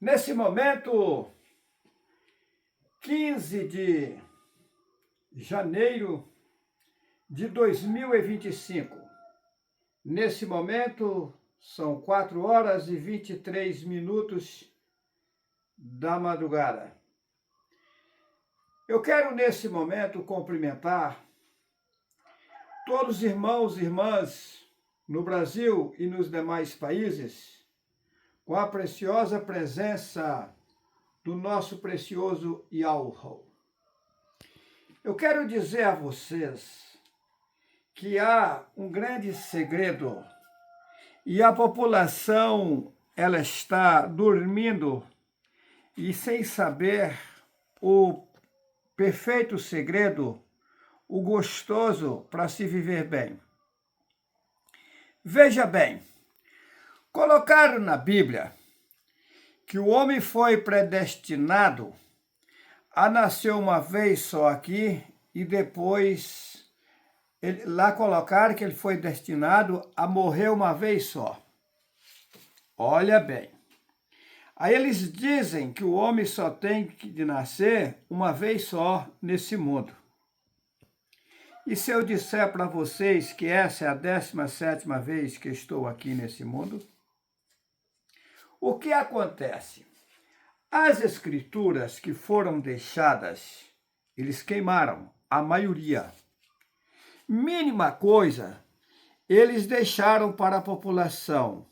Nesse momento, 15 de janeiro de 2025, nesse momento são 4 horas e 23 minutos da madrugada. Eu quero nesse momento cumprimentar todos os irmãos e irmãs no Brasil e nos demais países com a preciosa presença do nosso precioso Yahweh. Eu quero dizer a vocês que há um grande segredo e a população ela está dormindo e sem saber o perfeito segredo, o gostoso para se viver bem. Veja bem, colocaram na Bíblia que o homem foi predestinado a nascer uma vez só aqui e depois lá colocaram que ele foi destinado a morrer uma vez só. Olha bem. Aí eles dizem que o homem só tem que nascer uma vez só nesse mundo. E se eu disser para vocês que essa é a 17ª vez que estou aqui nesse mundo? O que acontece? As escrituras que foram deixadas, eles queimaram, a maioria. Mínima coisa, eles deixaram para a população.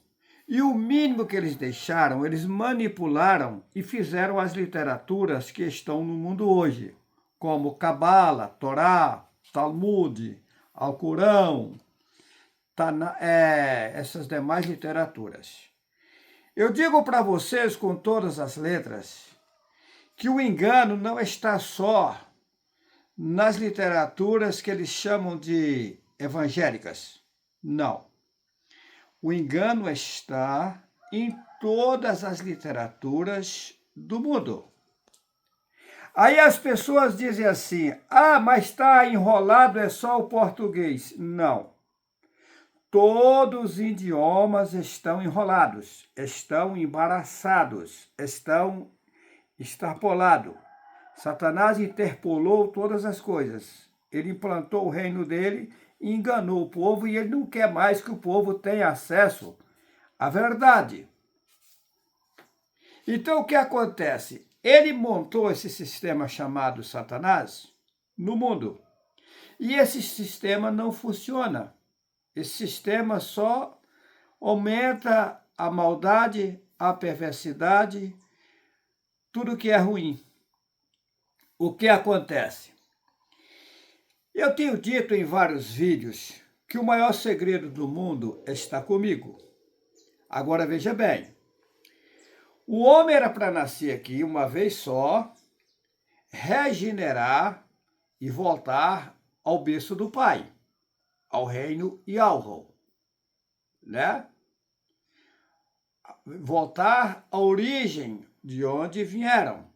E o mínimo que eles deixaram, eles manipularam e fizeram as literaturas que estão no mundo hoje, como Cabala, Torá, Talmud, Alcorão, essas demais literaturas. Eu digo para vocês com todas as letras que o engano não está só nas literaturas que eles chamam de evangélicas. Não. O engano está em todas as literaturas do mundo. Aí as pessoas dizem assim, mas está enrolado, é só o português. Não. Todos os idiomas estão enrolados, estão embaraçados, estão extrapolados. Satanás interpolou todas as coisas. Ele implantou o reino dele e enganou o povo e ele não quer mais que o povo tenha acesso à verdade. Então o que acontece? Ele montou esse sistema chamado Satanás no mundo. E esse sistema não funciona. Esse sistema só aumenta a maldade, a perversidade, tudo que é ruim. O que acontece? Eu tenho dito em vários vídeos que o maior segredo do mundo está comigo. Agora veja bem, o homem era para nascer aqui uma vez só, regenerar e voltar ao berço do Pai, ao reino Yahweh, né? Voltar à origem de onde vieram,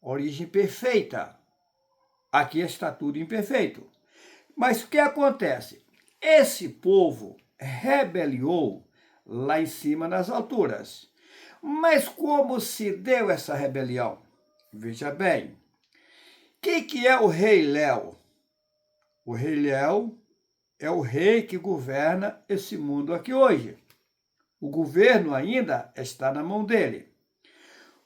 origem perfeita. Aqui está tudo imperfeito. Mas o que acontece? Esse povo rebeliou lá em cima nas alturas. Mas como se deu essa rebelião? Veja bem, que é o rei Léo? O rei Léo é o rei que governa esse mundo aqui hoje. O governo ainda está na mão dele.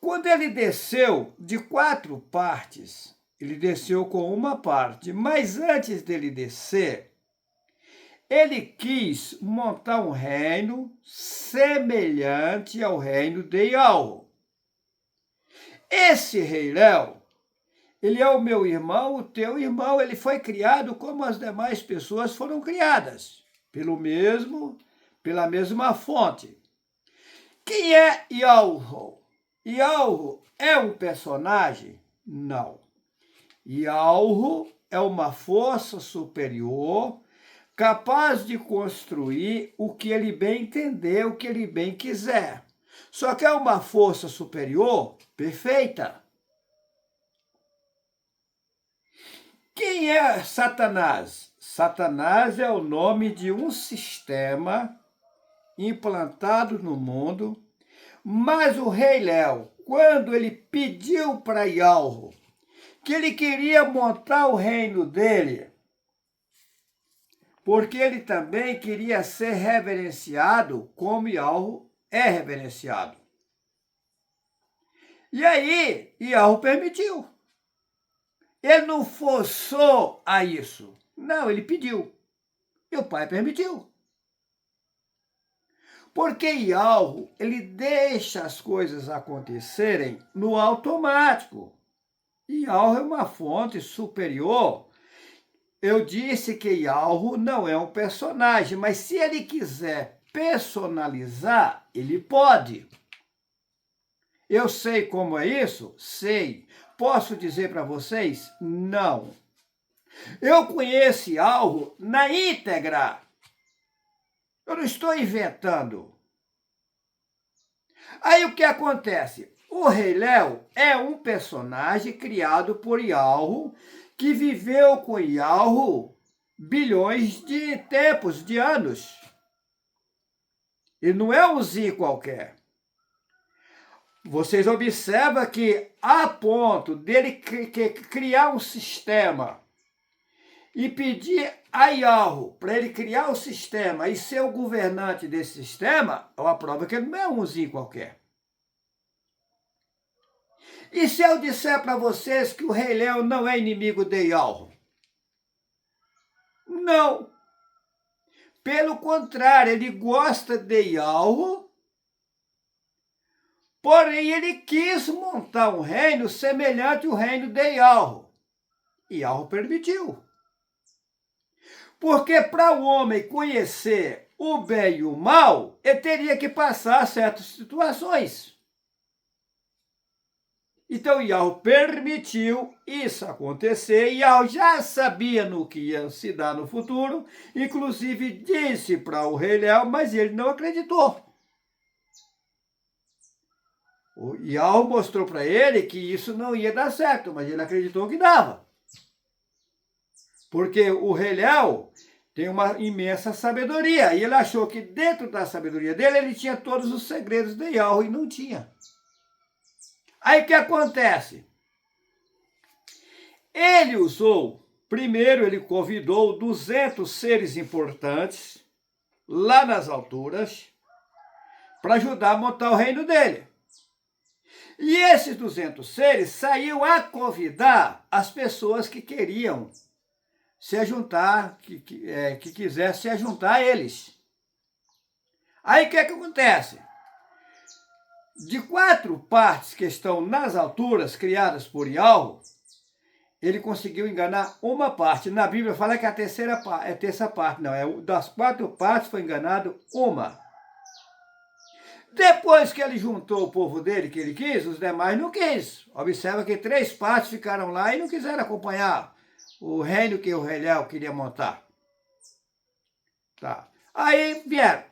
Quando ele desceu de 4 partes, ele desceu com uma parte, mas antes dele descer, ele quis montar um reino semelhante ao reino de Yahweh. Esse rei Léo, ele é o meu irmão, o teu irmão, ele foi criado como as demais pessoas foram criadas, pela mesma fonte. Quem é Yahweh? Yahweh é um personagem? Não. Yahweh é uma força superior capaz de construir o que ele bem entender, o que ele bem quiser. Só que é uma força superior perfeita. Quem é Satanás? Satanás é o nome de um sistema implantado no mundo Mas o rei Léo, quando ele pediu para Ialro que ele queria montar o reino dele, porque ele também queria ser reverenciado como Ialro é reverenciado. E aí, Ialro permitiu. Ele não forçou a isso. Não, ele pediu. E o pai permitiu. Porque Ialro, ele deixa as coisas acontecerem no automático. Ialro é uma fonte superior. Eu disse que Ialro não é um personagem, mas se ele quiser personalizar, ele pode. Eu sei como é isso? Sei. Posso dizer para vocês? Não. Eu conheço Ialro na íntegra. Eu não estou inventando. Aí o que acontece? O Rei Léo é um personagem criado por Ialro, que viveu com Ialro bilhões de tempos, de anos. E não é um Zi qualquer. Vocês observam que, a ponto dele criar um sistema e pedir a Ialro para ele criar o sistema e ser o governante desse sistema, é uma prova que ele não é um Zi qualquer. E se eu disser para vocês que o Rei Léo não é inimigo de Ialro? Não. Pelo contrário, ele gosta de Ialro, porém ele quis montar um reino semelhante ao reino de Ialro. Ialro permitiu. Porque para o homem conhecer o bem e o mal, ele teria que passar certas situações. Então, Ialro permitiu isso acontecer. Ialro já sabia no que ia se dar no futuro, inclusive disse para o Rei Léo, mas ele não acreditou. O Ialro mostrou para ele que isso não ia dar certo, mas ele acreditou que dava. Porque o Rei Léo tem uma imensa sabedoria, e ele achou que dentro da sabedoria dele, ele tinha todos os segredos de Ialro, e não tinha. Aí o que acontece? Ele usou, primeiro ele convidou 200 seres importantes, lá nas alturas, para ajudar a montar o reino dele. E esses 200 seres saíam a convidar as pessoas que queriam se juntar, que quisessem se juntar a eles. Aí o que acontece? De 4 partes que estão nas alturas, criadas por Ialro, ele conseguiu enganar uma parte. Na Bíblia fala que a terça parte, não, das 4 partes foi enganado uma. Depois que ele juntou o povo dele, que ele quis, os demais não quis. Observa que 3 partes ficaram lá e não quiseram acompanhar o reino que o Rei Léo queria montar. Tá. Aí vieram.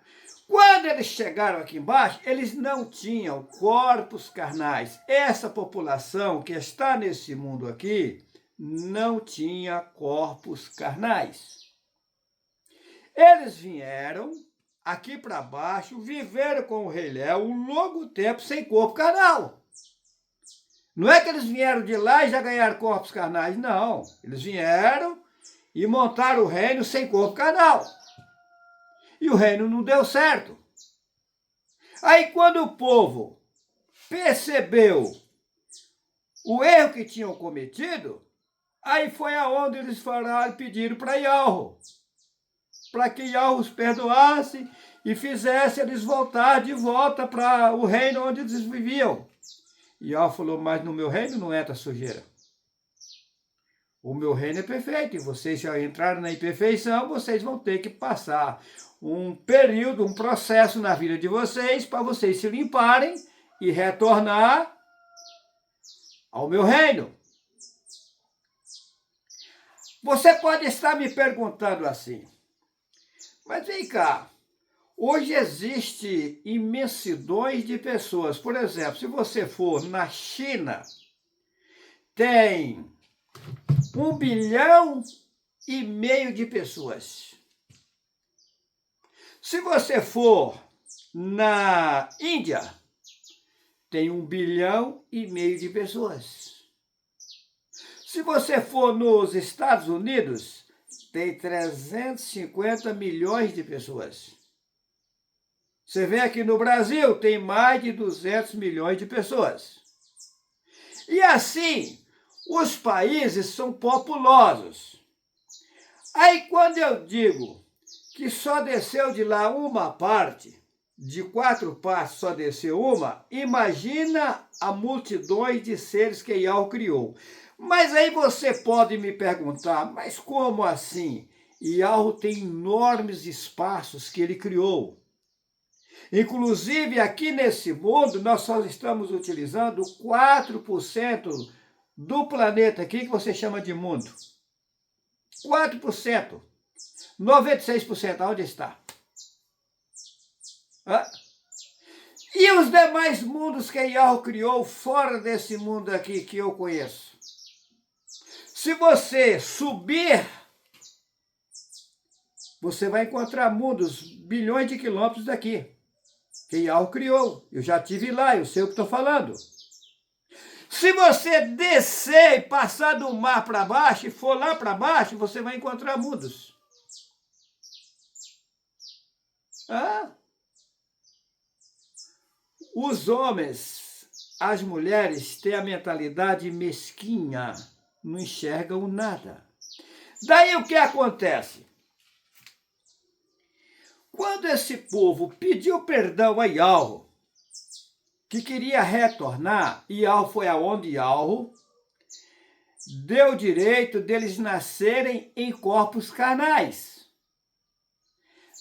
Quando eles chegaram aqui embaixo, eles não tinham corpos carnais. Essa população que está nesse mundo aqui não tinha corpos carnais. Eles vieram aqui para baixo, viveram com o Rei Léo um longo tempo sem corpo carnal. Não é que eles vieram de lá e já ganharam corpos carnais, não. Eles vieram e montaram o reino sem corpo carnal. E o reino não deu certo. Aí quando o povo percebeu o erro que tinham cometido, aí foi aonde eles falaram e pediram para Ialro, para que Ialro os perdoasse e fizesse eles voltar de volta para o reino onde eles viviam. Ialro falou, mas no meu reino não entra sujeira. O meu reino é perfeito e vocês já entraram na imperfeição, vocês vão ter que passar um período, um processo na vida de vocês para vocês se limparem e retornar ao meu reino. Você pode estar me perguntando assim, mas vem cá, hoje existe imensidões de pessoas. Por exemplo, se você for na China, tem 1,5 bilhão de pessoas. Se você for na Índia, tem 1,5 bilhão de pessoas. Se você for nos Estados Unidos, tem 350 milhões de pessoas. Você vê aqui no Brasil, tem mais de 200 milhões de pessoas. E assim, os países são populosos. Aí quando eu digo que só desceu de lá uma parte, de 4 partes só desceu uma, imagina a multidões de seres que Yahweh criou. Mas aí você pode me perguntar, mas como assim? Yahweh tem enormes espaços que ele criou. Inclusive, aqui nesse mundo, nós só estamos utilizando 4% do planeta aqui que você chama de mundo. 4%. 96%, onde está? E os demais mundos que Yahweh criou fora desse mundo aqui que eu conheço? Se você subir, você vai encontrar mundos bilhões de quilômetros daqui, que Yahweh criou. Eu já estive lá, eu sei o que estou falando. Se você descer e passar do mar para baixo e for lá para baixo, você vai encontrar mundos. Os homens, as mulheres têm a mentalidade mesquinha, não enxergam nada. Daí o que acontece? Quando esse povo pediu perdão a Yahweh, que queria retornar, Yahweh foi aonde Yahweh deu direito deles nascerem em corpos carnais.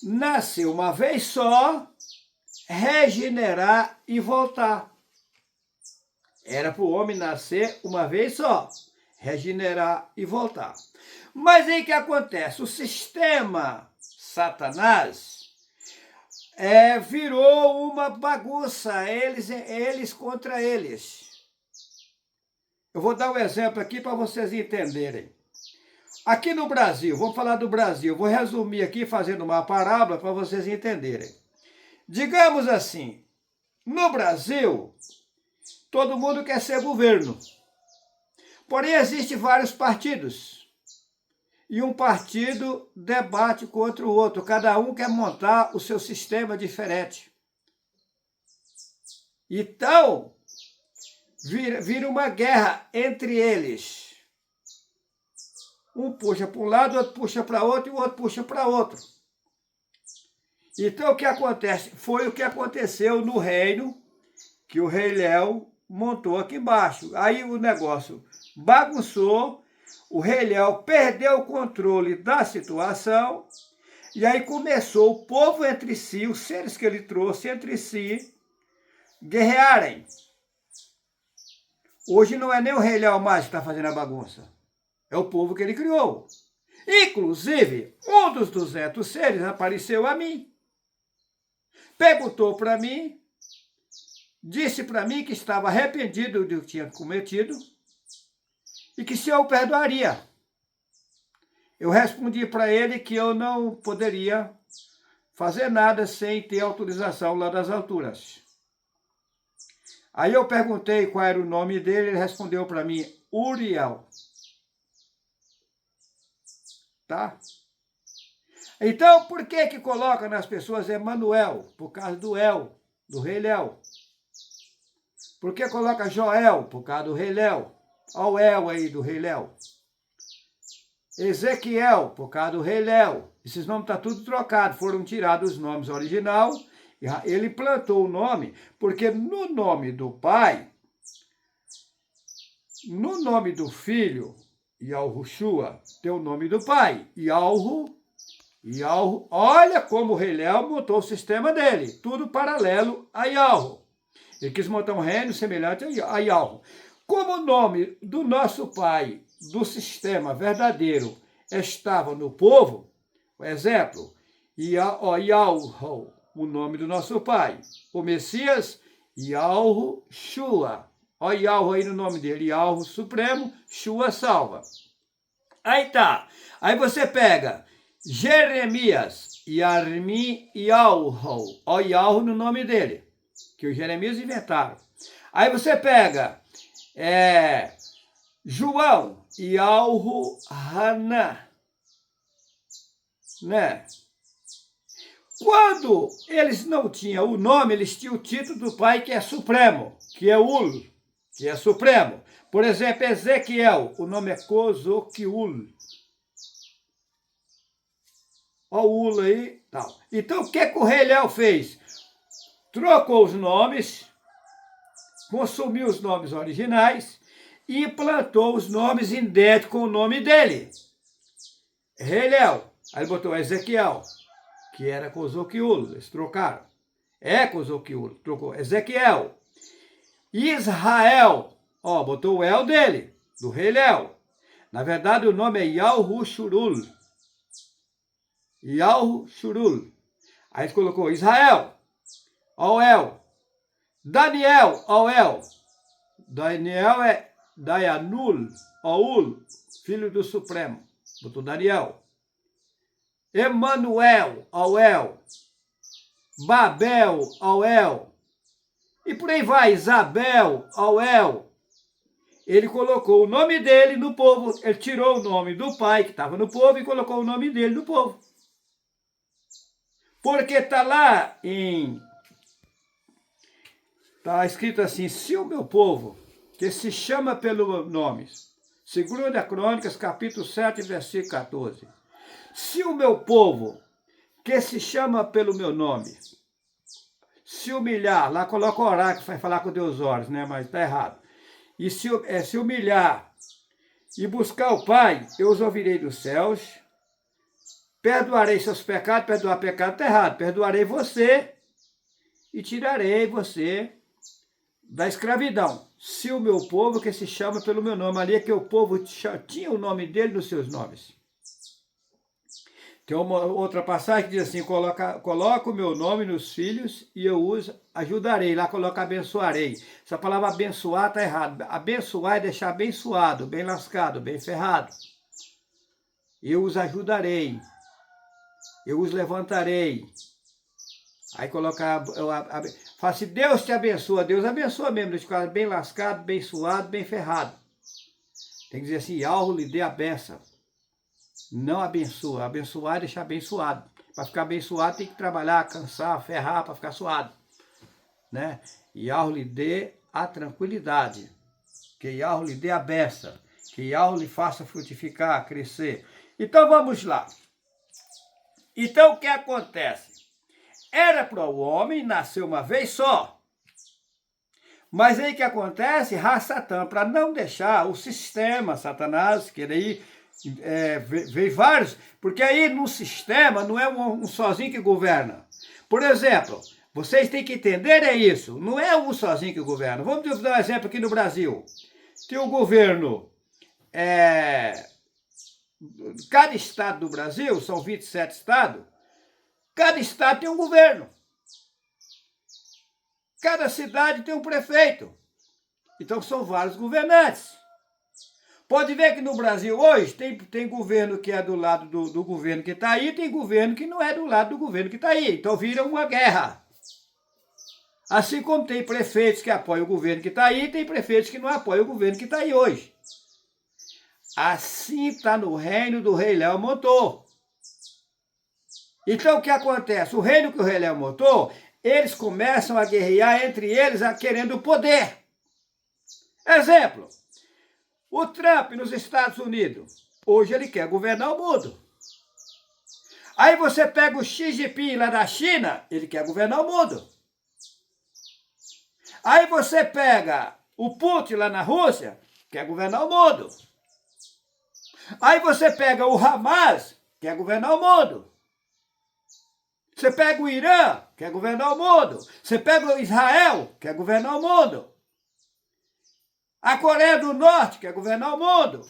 Nasceu uma vez só, regenerar e voltar. Era para o homem nascer uma vez só, regenerar e voltar. Mas aí o que acontece? O sistema Satanás virou uma bagunça, eles contra eles. Eu vou dar um exemplo aqui para vocês entenderem. Aqui no Brasil, vamos falar do Brasil, vou resumir aqui fazendo uma parábola para vocês entenderem. Digamos assim, no Brasil, todo mundo quer ser governo. Porém, existem vários partidos. E um partido debate contra o outro. Cada um quer montar o seu sistema diferente. Então, vira uma guerra entre eles. Um puxa para um lado, o outro puxa para outro e o outro puxa para outro. Então, o que acontece? Foi o que aconteceu no reino, que o rei Léo montou aqui embaixo. Aí o negócio bagunçou, o rei Léo perdeu o controle da situação, e aí começou o povo entre si, os seres que ele trouxe entre si, guerrearem. Hoje não é nem o rei Léo mais que está fazendo a bagunça, é o povo que ele criou. Inclusive, um dos 200 seres apareceu a mim, perguntou para mim, disse para mim que estava arrependido do que tinha cometido e que se eu perdoaria. Eu respondi para ele que eu não poderia fazer nada sem ter autorização lá das alturas. Aí eu perguntei qual era o nome dele, ele respondeu para mim, Uriel. Tá? Então, por que coloca nas pessoas Emanuel? Por causa do El, do rei Léo. Por que coloca Joel? Por causa do rei Léo. Olha o El aí do rei Léo. Ezequiel, por causa do rei Léo. Esses nomes estão tudo trocados, foram tirados os nomes original. Ele plantou o nome, porque no nome do pai, no nome do filho, Yahushua, tem o nome do pai, Yahu. Olha como o rei Léo montou o sistema dele, tudo paralelo a Yahu. Ele quis montar um reino semelhante a Yahu. Como o nome do nosso pai, do sistema verdadeiro, estava no povo, por exemplo, Yahu, o nome do nosso pai. O Messias, Yahushua. Olha Yahu aí no nome dele, Yahu Supremo, Shua salva. Aí tá. Aí você pega Jeremias, Yarmi Yahu. Olha Yahu no nome dele, que os Jeremias inventaram. Aí você pega João, Yalhu Hanan, né? Quando eles não tinham o nome, eles tinham o título do pai, que é supremo, que é Ul, que é supremo. Por exemplo, Ezequiel, o nome é Cozoquiul. Olha o Ul aí, tal. Então, o que o rei Léo fez? Trocou os nomes, consumiu os nomes originais e implantou os nomes idênticos com o nome dele. Rei Léo. Aí ele botou Ezequiel, que era Cozoquiul, eles trocaram. Cozoquiul, trocou. Ezequiel. Israel, ó, botou o El dele, do rei Léo. Na verdade, o nome é Yalhu-Shurul. Yalhu-Shurul. Aí ele colocou Israel, ó o El. Daniel, ó o El. Daniel é Dayanul, ó Ul, filho do Supremo. Botou Daniel. Emanuel, ó o El. Babel, ó o El. E por aí vai, Isabel, ó o El. Ele colocou o nome dele no povo. Ele tirou o nome do pai, que estava no povo, e colocou o nome dele no povo. Porque está lá está escrito assim, se o meu povo, que se chama pelo meu nome, 2 Crônicas, capítulo 7, versículo 14. Se o meu povo, que se chama pelo meu nome, se humilhar, lá coloca o oráculo, vai falar com Deus horas, né? Mas está errado. E se humilhar e buscar o Pai, eu os ouvirei dos céus, perdoarei seus pecados, perdoar pecado está errado, perdoarei você e tirarei você da escravidão. Se o meu povo, que se chama pelo meu nome, ali é que o povo tinha o nome dele nos seus nomes. Tem uma outra passagem que diz assim, coloca o meu nome nos filhos e eu os ajudarei. Lá coloca abençoarei. Essa palavra abençoar está errado. Abençoar é deixar abençoado, bem lascado, bem ferrado. Eu os ajudarei. Eu os levantarei. Aí colocar, fala assim, Deus te abençoa. Deus abençoa mesmo, deixa o cara bem lascado, bem suado, bem ferrado. Tem que dizer assim, Yalhu lhe dê a benção. Não abençoa. Abençoar é deixar abençoado. Para ficar abençoado tem que trabalhar, cansar, ferrar para ficar suado. Né? Yalhu lhe dê a tranquilidade. Que Yalhu lhe dê a benção. Que Yalhu lhe faça frutificar, crescer. Então vamos lá. Então o que acontece? Era para o homem nascer uma vez só. Mas aí o que acontece? Satã, para não deixar o sistema, Satanás, que daí veio vários, porque aí no sistema não é um sozinho que governa. Por exemplo, vocês têm que entender isso, não é um sozinho que governa. Vamos dar um exemplo aqui no Brasil. Tem o governo, cada estado do Brasil, são 27 estados, cada estado tem um governo. Cada cidade tem um prefeito. Então são vários governantes. Pode ver que no Brasil hoje tem governo que é do lado do governo que está aí, tem governo que não é do lado do governo que está aí. Então vira uma guerra. Assim como tem prefeitos que apoiam o governo que está aí, tem prefeitos que não apoiam o governo que está aí hoje. Assim está no reino do rei Léo montou. Então o que acontece? O reino que o rei Léo montou, eles começam a guerrear entre eles, querendo poder. Exemplo, o Trump nos Estados Unidos, hoje ele quer governar o mundo. Aí você pega o Xi Jinping lá da China, ele quer governar o mundo. Aí você pega o Putin lá na Rússia, quer governar o mundo. Aí você pega o Hamas, quer governar o mundo. Você pega o Irã, quer governar o mundo. Você pega o Israel, quer governar o mundo. A Coreia do Norte quer governar o mundo.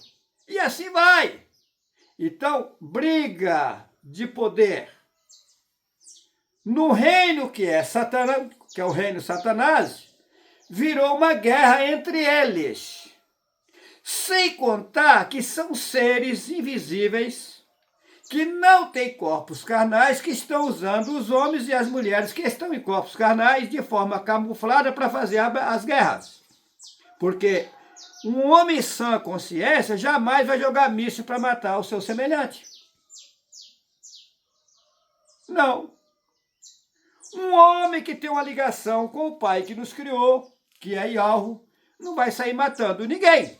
E assim vai. Então, briga de poder. No reino que é Satanás, que é o reino Satanás, virou uma guerra entre eles. Sem contar que são seres invisíveis que não tem corpos carnais, que estão usando os homens e as mulheres que estão em corpos carnais de forma camuflada para fazer as guerras. Porque um homem sã consciência jamais vai jogar míssil para matar o seu semelhante. Não. Um homem que tem uma ligação com o Pai que nos criou, que é Yahweh, não vai sair matando ninguém.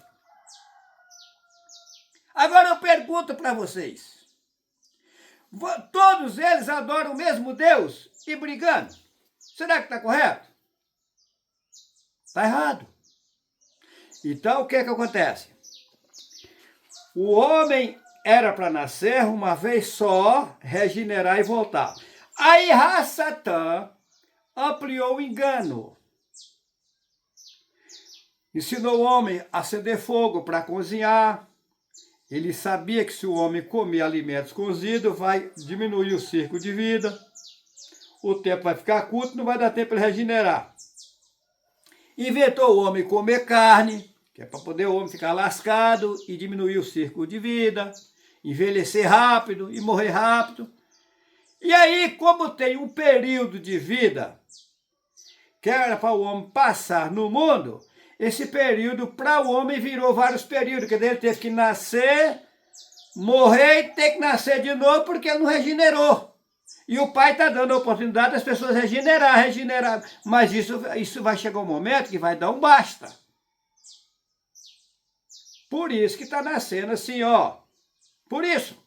Agora eu pergunto para vocês. Todos eles adoram o mesmo Deus e brigando. Será que está correto? Está errado. Então, o que acontece? O homem era para nascer uma vez só, regenerar e voltar. Aí, Satã ampliou o engano. Ensinou o homem a acender fogo para cozinhar. Ele sabia que se o homem comer alimentos cozidos, vai diminuir o ciclo de vida. O tempo vai ficar curto, não vai dar tempo para regenerar. Inventou o homem comer carne, que é para poder o homem ficar lascado e diminuir o ciclo de vida, envelhecer rápido e morrer rápido. E aí, como tem um período de vida que era para o homem passar no mundo, esse período para o homem virou vários períodos, que ele teve que nascer, morrer e ter que nascer de novo porque ele não regenerou. E o Pai está dando a oportunidade das pessoas regenerar. Mas isso vai chegar um momento que vai dar um basta. Por isso que está nascendo assim, ó. Por isso.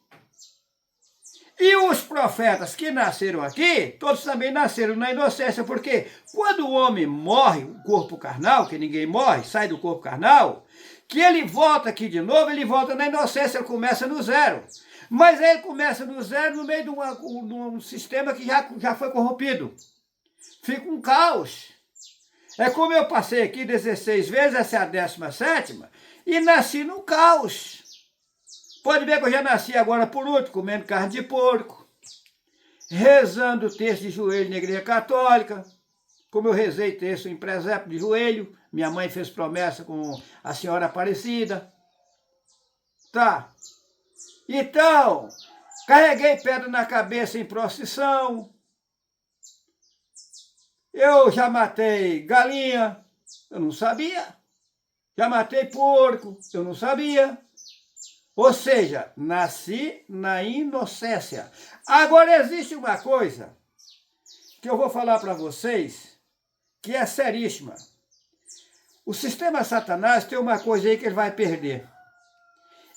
E os profetas que nasceram aqui, todos também nasceram na inocência, porque quando o homem morre, o corpo carnal, que ninguém morre, sai do corpo carnal, que ele volta aqui de novo, ele volta na inocência, ele começa no zero. Mas aí ele começa no zero no meio de um sistema que já foi corrompido. Fica um caos. É como eu passei aqui 16 vezes, essa é a 17ª, e nasci no caos. Pode ver que eu já nasci agora por último, comendo carne de porco, rezando o texto de joelho na igreja católica, como eu rezei texto em presépio de joelho, minha mãe fez promessa com a senhora Aparecida. Tá. Então, carreguei pedra na cabeça em procissão, eu já matei galinha, eu não sabia, já matei porco, eu não sabia. Ou seja, nasci na inocência. Agora existe uma coisa que eu vou falar para vocês que é seríssima. O sistema Satanás tem uma coisa aí que ele vai perder.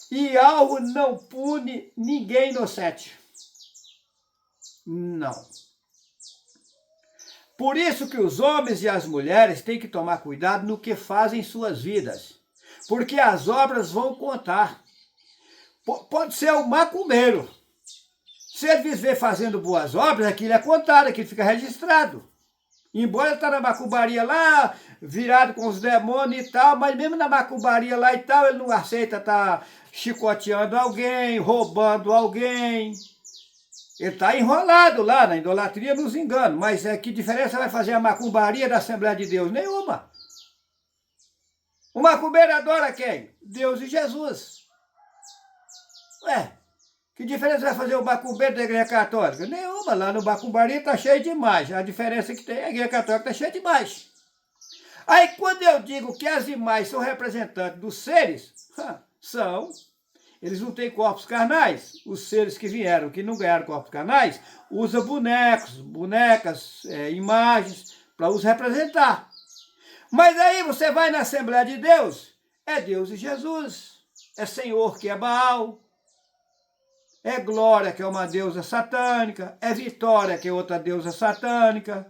E algo não pune ninguém inocente. Não. Por isso que os homens e as mulheres têm que tomar cuidado no que fazem em suas vidas. Porque as obras vão contar. Pode ser o macumbeiro. Se ele viver fazendo boas obras, aquilo é contado, aquilo fica registrado. Embora ele está na macumbaria lá, virado com os demônios e tal, mas mesmo na macumbaria lá e tal, ele não aceita estar chicoteando alguém, roubando alguém. Ele está enrolado lá na idolatria, nos engana. Mas que diferença vai fazer a macumbaria da Assembleia de Deus? Nenhuma. O macumbeiro adora quem? Deus e Jesus. Que diferença vai fazer o macumbeiro da igreja católica? Nenhuma, lá no macumbaria está cheio de imagem. A diferença que tem, a igreja católica está cheia de imagem. Aí quando eu digo que as imagens são representantes dos seres, são, eles não têm corpos carnais. Os seres que vieram, que não ganharam corpos carnais, usam bonecos, bonecas, imagens, para os representar. Mas aí você vai na Assembleia de Deus, é Deus e Jesus, é Senhor que é Baal, é Glória, que é uma deusa satânica, é Vitória, que é outra deusa satânica.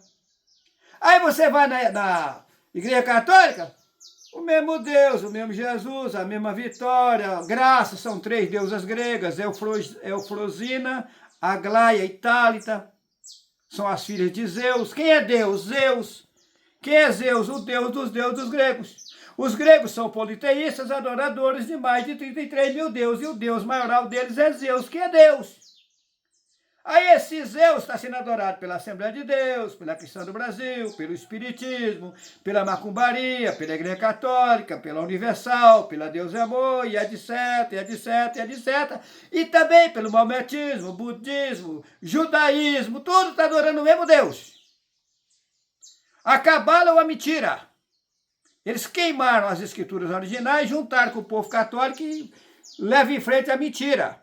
Aí você vai na Igreja Católica, o mesmo Deus, o mesmo Jesus, a mesma Vitória, Graça, são 3 deusas gregas, Eufrosina, Aglaia e Tálita, são as filhas de Zeus. Quem é Deus? Zeus. Quem é Zeus? O Deus dos deuses gregos. Os gregos são politeístas, adoradores de mais de 33 mil deuses, e o Deus maioral deles é Zeus, que é Deus. Aí esse Zeus está sendo adorado pela Assembleia de Deus, pela Cristã do Brasil, pelo Espiritismo, pela Macumbaria, pela Igreja Católica, pela Universal, pela Deus é Amor, e etc, e etc, e etc. E também pelo Maometismo, Budismo, Judaísmo, tudo está adorando o mesmo Deus. A Cabala é uma mentira. Eles queimaram as escrituras originais, juntaram com o povo católico e levam em frente a mentira.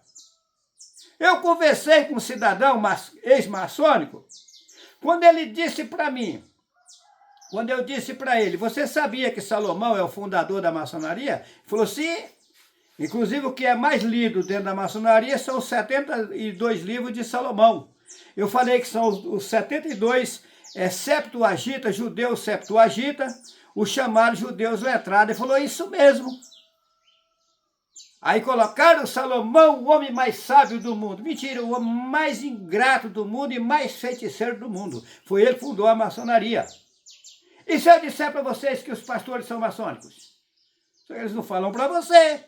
Eu conversei com um cidadão ex-maçônico, quando ele disse para mim, quando eu disse para ele, você sabia que Salomão é o fundador da maçonaria? Ele falou, sim. Inclusive, o que é mais lido dentro da maçonaria são os 72 livros de Salomão. Eu falei que são os 72 Septuaginta, judeus Septuaginta, os chamados judeus letrados. Ele falou, isso mesmo. Aí colocaram Salomão, o homem mais sábio do mundo. Mentira, o homem mais ingrato do mundo e mais feiticeiro do mundo. Foi ele que fundou a maçonaria. E se eu disser para vocês que os pastores são maçônicos? Eles não falam para você.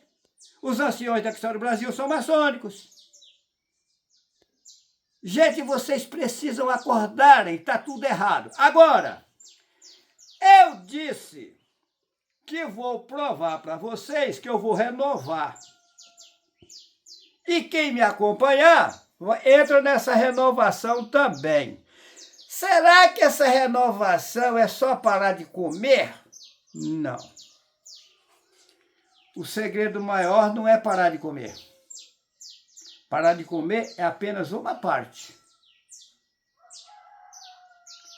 Os anciões da Cristã do Brasil são maçônicos. Gente, vocês precisam acordarem, está tudo errado. Agora, eu disse que vou provar para vocês que eu vou renovar. E quem me acompanhar, entra nessa renovação também. Será que essa renovação é só parar de comer? Não. O segredo maior não é parar de comer. Parar de comer é apenas uma parte.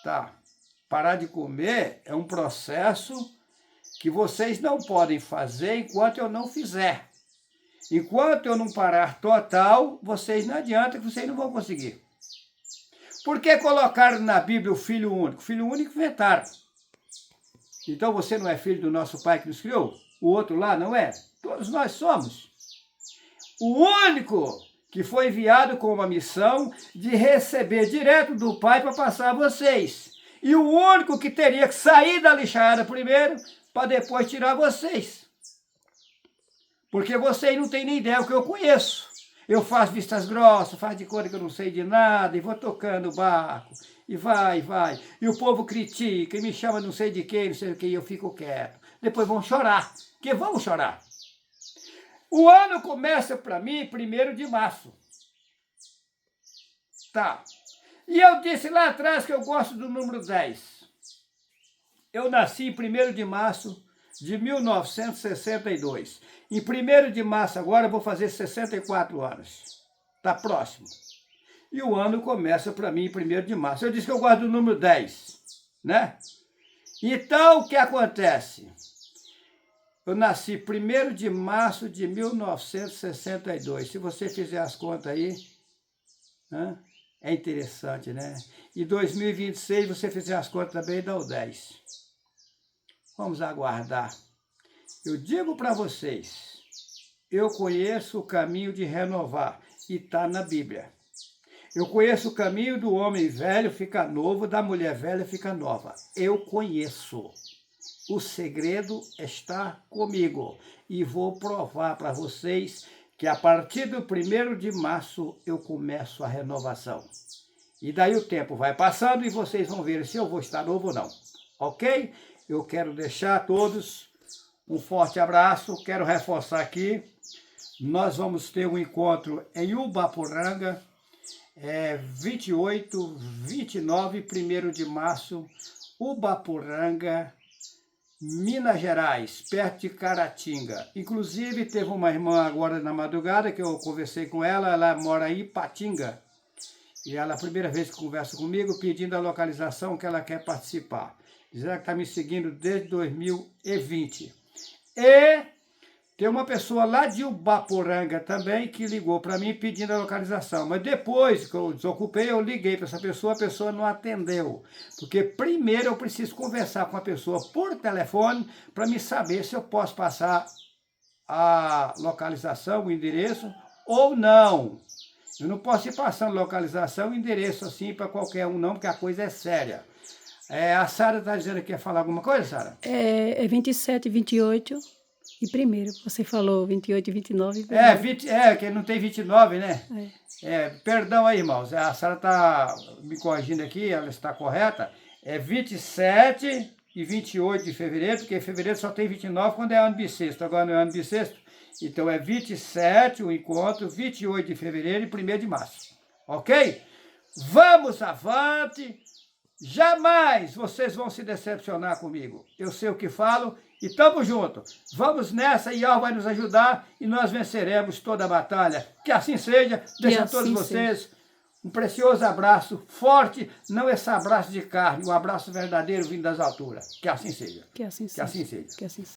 Tá? Parar de comer é um processo que vocês não podem fazer enquanto eu não fizer. Enquanto eu não parar total, vocês não adianta que vocês não vão conseguir. Por que colocaram na Bíblia o Filho Único? O Filho Único inventaram. Então você não é filho do nosso Pai que nos criou? O outro lá não é? Todos nós somos. O único que foi enviado com uma missão de receber direto do Pai para passar a vocês. E o único que teria que sair da lixada primeiro para depois tirar vocês. Porque vocês não têm nem ideia do que eu conheço. Eu faço vistas grossas, faço de conta que eu não sei de nada, e vou tocando o barco, e vai. E o povo critica, e me chama não sei de quem, não sei o que, e eu fico quieto. Depois vão chorar, que vão chorar. O ano começa para mim 1º de março. Tá. E eu disse lá atrás que eu gosto do número 10. Eu nasci em 1º de março de 1962. Em 1º de março agora eu vou fazer 64 anos. Tá próximo. E o ano começa para mim em 1º de março. Eu disse que eu gosto do número 10, né? Então, o que acontece? Eu nasci 1º de março de 1962. Se você fizer as contas aí, é interessante, né? E 2026, você fizer as contas também, dá o 10. Vamos aguardar. Eu digo para vocês, eu conheço o caminho de renovar, e está na Bíblia. Eu conheço o caminho do homem velho ficar novo, da mulher velha ficar nova. Eu conheço. O segredo está comigo. E vou provar para vocês que a partir do 1º de março eu começo a renovação. E daí o tempo vai passando e vocês vão ver se eu vou estar novo ou não. Ok? Eu quero deixar a todos um forte abraço. Quero reforçar aqui. Nós vamos ter um encontro em Ubaporanga, 28, 29 e 1º de março, Ubaporanga, Minas Gerais, perto de Caratinga. Inclusive, teve uma irmã agora na madrugada que eu conversei com ela, ela mora em Ipatinga. E ela, a primeira vez que conversa comigo, pedindo a localização que ela quer participar. Diz ela que está me seguindo desde 2020. E tem uma pessoa lá de Ubaporanga também que ligou para mim pedindo a localização. Mas depois que eu desocupei, eu liguei para essa pessoa, a pessoa não atendeu. Porque primeiro eu preciso conversar com a pessoa por telefone para me saber se eu posso passar a localização, o endereço ou não. Eu não posso ir passando localização e endereço assim para qualquer um não, porque a coisa é séria. A Sara está dizendo que quer falar alguma coisa, Sara? É 27, 28 e 1º. Você falou 28 e 29. Que não tem 29, né? Perdão aí, irmãos, a senhora está me corrigindo aqui, ela está correta. É 27 e 28 de fevereiro, porque fevereiro só tem 29 quando é ano bissexto, agora não é ano bissexto. Então é 27 o encontro, 28 de fevereiro e 1º de março. Ok? Vamos avante! Jamais vocês vão se decepcionar comigo. Eu sei o que falo e tamo junto. Vamos nessa e Yahweh vai nos ajudar e nós venceremos toda a batalha. Que assim seja. Deixo a todos vocês um precioso abraço forte, não esse abraço de carne, um abraço verdadeiro vindo das alturas. Que assim seja. Que assim seja. Que assim seja. Que assim seja.